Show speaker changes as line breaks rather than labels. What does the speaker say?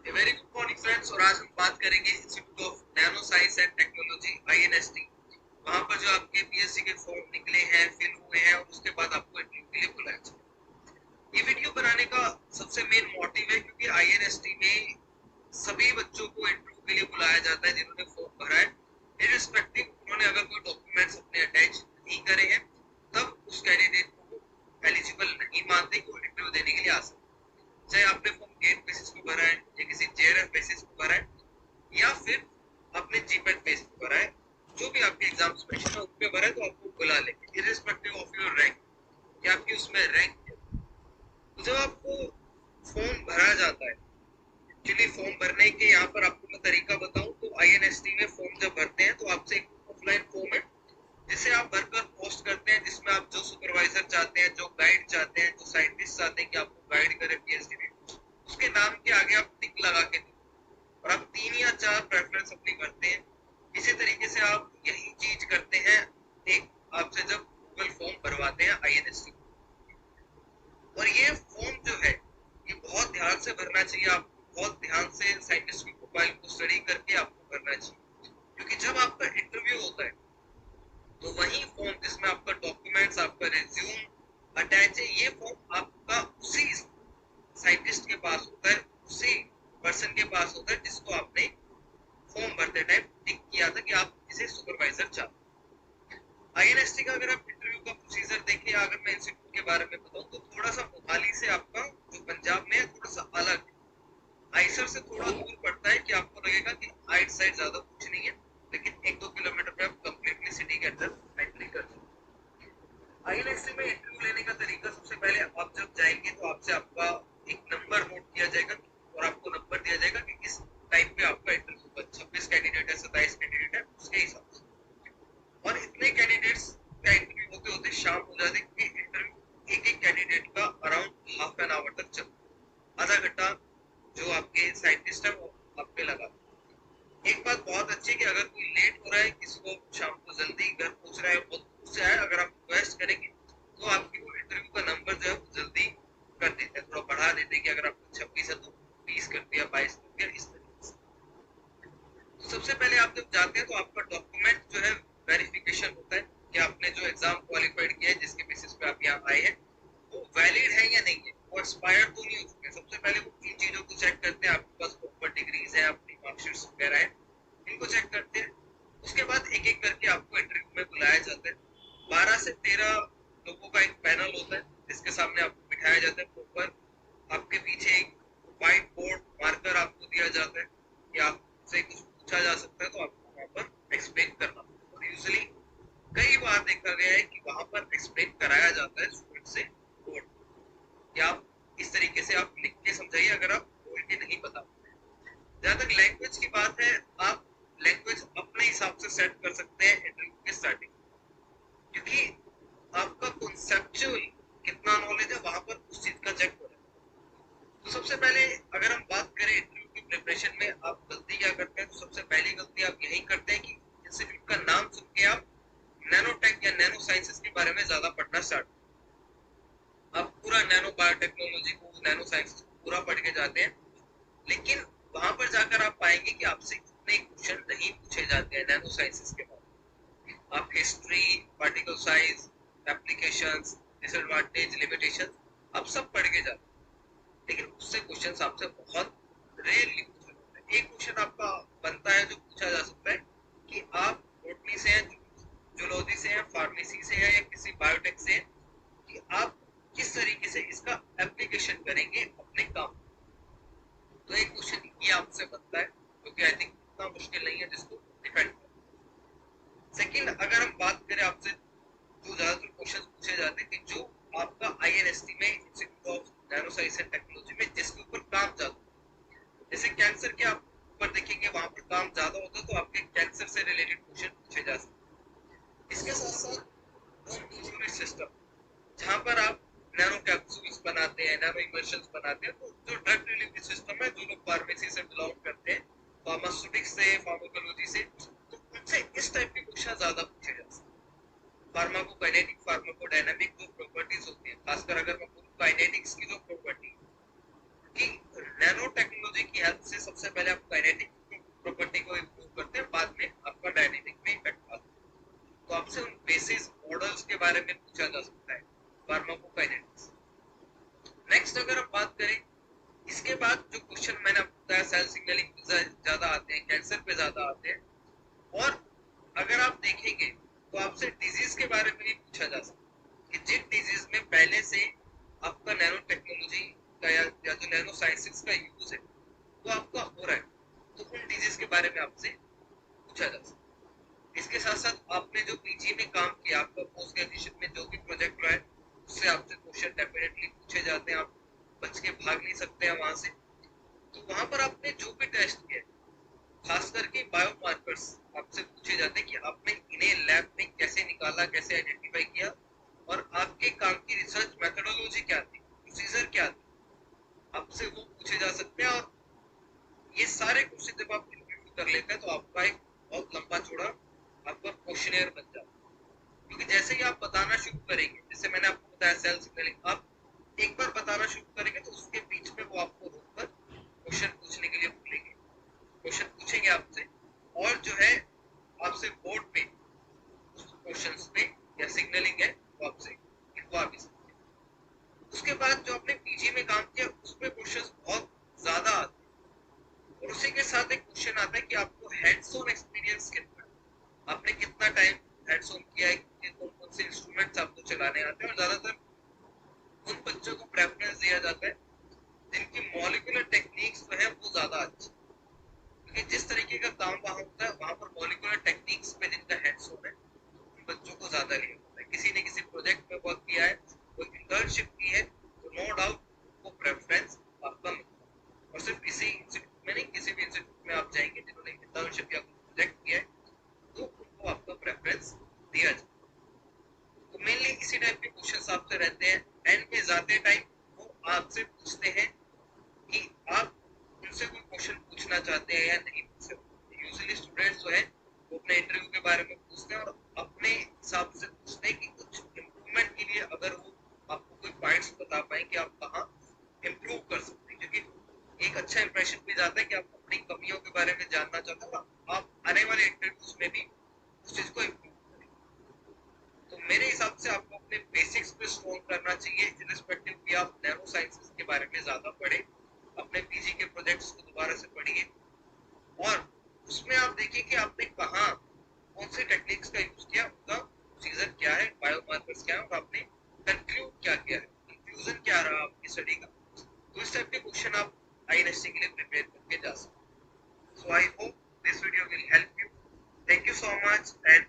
Very good morning friends. और आज हम बात करेंगे institute of nano science and technology INST। वहां पर जो आपके बीएससी के फॉर्म निकले हैं, फिल हुए हैं और उसके बाद आपको इंटरव्यू के लिए बुलाया जाए। ये वीडियो बनाने का सबसे मेन मोटिव है क्योंकि INST में सभी बच्चों को इंटरव्यू के लिए बुलाया जाता है जिन्होंने फॉर्म भरा है, इररिस्पेक्टिव उन्होंने अगर कोई डॉक्यूमेंट्स अपने अटैच नहीं करे हैं, तब उस कैंडिडेट को एलिजिबल नहीं मानते कि वो इंटरव्यू देने के लिए आ सकते। चाहे आपने फॉर्म गेट बेसिस पे भरा है या किसी जेआरएफ बेसिस पे भरा है या फिर आपने जीपेट बेस पे भरा है, जो भी आपके एग्जाम्स में उस पे भरा है तो आपको बुला लेंगे इररिस्पेक्टिव ऑफ योर रैंक कि आपकी उसमें रैंक है। तो जब आपको फॉर्म भरा जाता है, एक्चुअली फॉर्म भरने के यहाँ पर आपको मैं तरीका बताऊं तो INST में फॉर्म जब भरते हैं तो आपसे एक ऑफलाइन फॉर्म है जिसे आप भरकर पोस्ट करते हैं, जिसमें आप जो सुपरवाइजर चाहते हैं, जो गाइड चाहते हैं, जो साइंटिस्ट चाहते हैं कि आपको गाइड करे पीएचडी में, उसके नाम के आगे आप टिक लगा के दें और आप 3 या 4 प्रेफरेंस अपनी करते हैं। इसी तरीके से आप यही चीज करते हैं एक आपसे जब गूगल फॉर्म भरवाते हैं INST। और ये फॉर्म जो है ये बहुत ध्यान से भरना चाहिए, आपको बहुत ध्यान से साइंटिस्ट की प्रोफाइल को स्टडी करके आपको करना चाहिए, क्योंकि जब आपका इंटरव्यू होता है तो वही फॉर्म जिसमें आपका डॉक्यूमेंट्स, आपका रिज्यूम अटैच है, ये फॉर्म आपका उसी साइंटिस्ट के पास होता है, उसी पर्सन के पास होता है जिसको आपने फॉर्म भरते टाइम टिक किया था कि आप इसे सुपरवाइजर चाहते हैं। INST का अगर आप इंटरव्यू का प्रोसीजर देखें, अगर मैं इंस्टीट्यूट के बारे में बताऊं तो थोड़ा सा मोहाली से आपका जो पंजाब में है थोड़ा सा अलग है। आइसर से थोड़ा दूर पड़ता है कि आपको लगेगा कि आइट साइड ज्यादा कुछ नहीं है, लेकिन 1-2 किलोमीटर पे आप कंप्लीटली सिटी के अंदर एंट्री कर सकते हैं। INST में इंटरव्यू लेने का तरीका, सबसे पहले आप जब जाएंगे तो आपसे आपका एक नंबर नोट किया जाएगा और आपको नंबर दिया जाएगा कि किस टाइम पे आपका इंटरव्यू होगा। 26 कैंडिडेट है, 27 कैंडिडेट है, उसके हिसाब से। और इतने कैंडिडेट्स का इंटरव्यू होते होते शाम हो जाती है क्योंकि इंटरव्यू एक एक कैंडिडेट का अराउंड हाफ एन आवर तक चलता है, आधा घंटा जो आपके साइंटिस्ट है वो आप पे लगा। एक बात बहुत अच्छी है कि अगर कोई लेट हो रहा है, किसी को शाम को जल्दी घर पहुंच रहा है, बहुत दूर से आया, अगर आप रिक्वेस्ट करेंगे तो आपकी वो इंटरव्यू का नंबर जो है वो जल्दी कर देते हैं, थोड़ा बढ़ा देते हैं कि अगर आपको 26 है तो 20 कर दिया, 22 कर दिया, इस तरीके से। तो सबसे पहले आप जब जाते हैं तो आपका डॉक्यूमेंट जो है वेरिफिकेशन होता है कि आपने जो एग्जाम क्वालिफाइड किया है, जिसके बेसिस पे आप यहाँ आए हैं, वो वैलिड है या नहीं है, वो एक्सपायर तो नहीं हो चुके। सबसे पहले वो 3 चीजों को चेक करते हैं, आपके पास प्रॉपर डिग्रीज है, अपनी मार्कशीट्स वगैरह है, इनको चेक करते हैं। उसके बाद एक एक करके आपको इंटरव्यू में बुलाया जाता है। 12 से 13 लोगों का एक पैनल होता है जिसके सामने आपको बिठाया जाता है प्रॉपर। आपके पीछे एक व्हाइट बोर्ड मार्कर आपको दिया जाता है कि आपसे कुछ पूछा जा सकता है तो आपको वहां पर एक्सप्लेन करना। और यूजुअली कई बार देखा गया है कि वहां पर एक्सप्लेन कराया जाता है स्टूडेंट से बोर्ड कि आप इस तरीके से आप लिख के समझाइए अगर आप बोल के नहीं बता पाते। जहां तक लैंग्वेज की बात है, आप लैंग्वेज अपने हिसाब से सेट कर सकते हैं इंटरव्यू के स्टार्टिंग, क्योंकि आपका कॉन्सेप्चुअल कितना नॉलेज है वहां पर उस चीज का चेक हो रहा है। तो सबसे पहले अगर हम बात करें इंटरव्यू की प्रिपरेशन में आप गलती क्या करते हैं, तो सबसे पहली गलती आप यही करते हैं कि इंस्टीट्यूट का नाम सुन के आप नैनोटेक या नैनो साइंसेस के बारे में ज्यादा पढ़ना स्टार्ट। आप पूरा नैनो बायोटेक्नोलॉजी को, नैनो साइंसेस को पूरा पढ़ के जाते हैं, लेकिन वहां पर जाकर आप पाएंगे कि आपसे इतने क्वेश्चन नहीं पूछे जाते हैं नैनो साइंसेस के बारे में। आप history, particle size, applications, disadvantage, limitation आप सब पढ़ के जाते हैं, लेकिन उससे क्वेश्चन आपसे बहुत रेयरली पूछा जाता है। एक क्वेश्चन आपका बनता है जो पूछा जा सकता है कि आप बॉटनी से हैं, जूलॉजी से हैं, फार्मेसी से हैं या किसी बायोटेक से हैं, कि आप किस तरीके से इसका एप्लीकेशन करेंगे अपने काम। तो एक क्वेश्चन ये आपसे बनता है जो कि आई थिंक इतना मुश्किल नहीं है जिसको डिफेंड कर। सेकंड, अगर हम बात करें आपसे जो ज्यादातर क्वेश्चन पूछे जाते हैं कि जो आपका INST में institute of nano science and technology में जिसके ऊपर काम ज्यादा, जैसे कैंसर के आप ऊपर देखेंगे वहां पर काम ज्यादा होता है तो आपके कैंसर से रिलेटेड क्वेश्चन पूछे जा सकते हैं। इसके साथ साथ ड्रग सिस्टम, जहां पर आप नैनो कैप्सूल्स बनाते हैं, नैनो इमल्शंस बनाते हैं, तो जो ड्रग डिलीवरी सिस्टम है, जो लोग फार्मेसी से बिलोंग करते हैं, फार्मास्यूटिक्स से, फार्माकोलॉजी से, तो उनसे इस टाइप के क्वेश्चन ज्यादा पूछे जा सकते हैं। फार्माकोकाइनेटिक, फार्माकोडायनामिक जो प्रॉपर्टीज होती है, खासकर अगर मैं बोलूं काइनेटिक्स की जो प्रॉपर्टी, कि नैनो टेक्नोलॉजी टेक्नोलॉजी की हेल्प से सबसे पहले आप काइनेटिक प्रॉपर्टी को इम्प्रूव करते हैं, बाद में आपका डायनेमिक में इफेक्ट आता है। तो आपसे उन बेसिस मॉडल्स के बारे में पूछा जा सकता है, फार्माकोकाइनेटिक्स। नेक्स्ट अगर हम बात करें, इसके बाद जो क्वेश्चन मैंने आपको बताया सेल सिग्नलिंग पे ज्यादा आते हैं, कैंसर पे ज्यादा आते हैं, और अगर आप देखेंगे तो आपसे डिजीज के बारे में भी पूछा जा सकता है कि जिन डिजीज में पहले से आपका नैनो टेक्नोलॉजी का या जो नैनो साइंसेस का यूज है वो आपका हो रहा है, तो उन डिजीज के बारे में आपसे पूछा जा सकता है। इसके साथ साथ आपने जो पीजी में काम किया, आपका पोस्ट ग्रेजुएशन में जो भी प्रोजेक्ट रहा है, उससे आपसे क्वेश्चन डेफिनेटली पूछे जाते हैं, आप बच के भाग नहीं सकते हैं वहां से। तो वहां पर आपने जो भी टेस्ट किया, खास करके बायोमार्कर्स आपसे पूछे जाते हैं कि आपने इन्हें लैब में कैसे निकाला, कैसे आइडेंटिफाई किया, और आपके काम की रिसर्च मेथोडोलॉजी क्या थी, प्रोसीजर क्या थी, आपसे वो पूछे जा सकते हैं। और ये सारे क्वेश्चन जब आप इंटरव्यू कर लेते हैं तो आपका एक बहुत लंबा चौड़ा आपका क्वेश्चनेयर बन जाता है। क्योंकि जैसे ही आप बताना शुरू करेंगे, जैसे मैंने आपको बताया सेल सिग्नलिंग, आप एक बार बताना शुरू करेंगे तो उसके बीच में वो आपको रोककर क्वेश्चन पूछने के लिए बोलेंगे, क्वेश्चन पूछेंगे आपसे, और जो है आपसे बोर्ड पे उस क्वेश्चंस पे या सिग्नलिंग है वो आपसे लिखवा भी सकते हैं। उसके बाद जो आपने पीजी में काम किया उसमें क्वेश्चंस बहुत ज्यादा आते हैं, और उसी के साथ एक क्वेश्चन आता है कि आपको हैंड्स ऑन एक्सपीरियंस कितना है, आपने कितना टाइम हैंड्स ऑन किया है, कौन कौन से इंस्ट्रूमेंट्स आपको चलाने आते हैं। और ज्यादातर उन बच्चों को प्रेफरेंस दिया जाता है जिनकी मॉलिक्यूलर टेक्निक्स जो है वो ज्यादा अच्छी, क्योंकि जिस तरीके का काम वहां होता है वहां पर मॉलिक्यूलर टेक्निक्स पे जिनका हैंड्स ऑन है उन बच्चों को ज्यादा लिया होता है। किसी ने किसी प्रोजेक्ट में वर्क किया है, कोई इंटर्नशिप की है, तो नो डाउट वो प्रेफरेंस आपका मिलता है। और सिर्फ इसी इंस्टीट्यूट में नहीं, किसी भी इंस्टीट्यूट में आप जाएंगे जिन्होंने इंटर्नशिप या प्रोजेक्ट किया है तो उनको आपका प्रेफरेंस दिया जाए। तो मेनली इसी टाइप के क्वेश्चंस आपसे रहते हैं। एंड में जाते टाइम वो आपसे पूछते हैं कि आप उनसे कोई क्वेश्चन पूछना चाहते हैं या नहीं पूछ सकते। यूजुअली स्टूडेंट्स जो है वो अपने इंटरव्यू के बारे में पूछते हैं और अपने हिसाब से पूछते हैं कि कुछ इम्प्रूवमेंट के लिए अगर वो आपको कोई पॉइंट्स बता पाए कि आप कहाँ इम्प्रूव कर सकते हैं, क्योंकि एक अच्छा इंप्रेशन भी जाता है कि आप अपनी कमियों के बारे में जानना चाहते हैं और आप आने वाले इंटरव्यूज में भी उस चीज को इम्प्रूव करें। तो मेरे हिसाब से आपको अपने बेसिक्स पे स्ट्रॉन्ग करना चाहिए, इरिस्पेक्टिव कि आप नैनो साइंसेस के बारे में ज्यादा पढ़े, अपने पीजी के प्रोजेक्ट्स को दोबारा से पढ़िए, और उसमें आप देखिए कि आपने कहाँ कौन से टेक्निक्स का यूज किया, उनका प्रोसीजर क्या है, बायोमार्कर्स क्या है, और आपने कंक्लूड क्या किया है, कंक्लूजन क्या रहा आपकी स्टडी का। तो इस टाइप के क्वेश्चन आप आईएनएसटी के लिए प्रिपेयर करके जा सकते हैं। So I hope this video will help you. Thank you so much and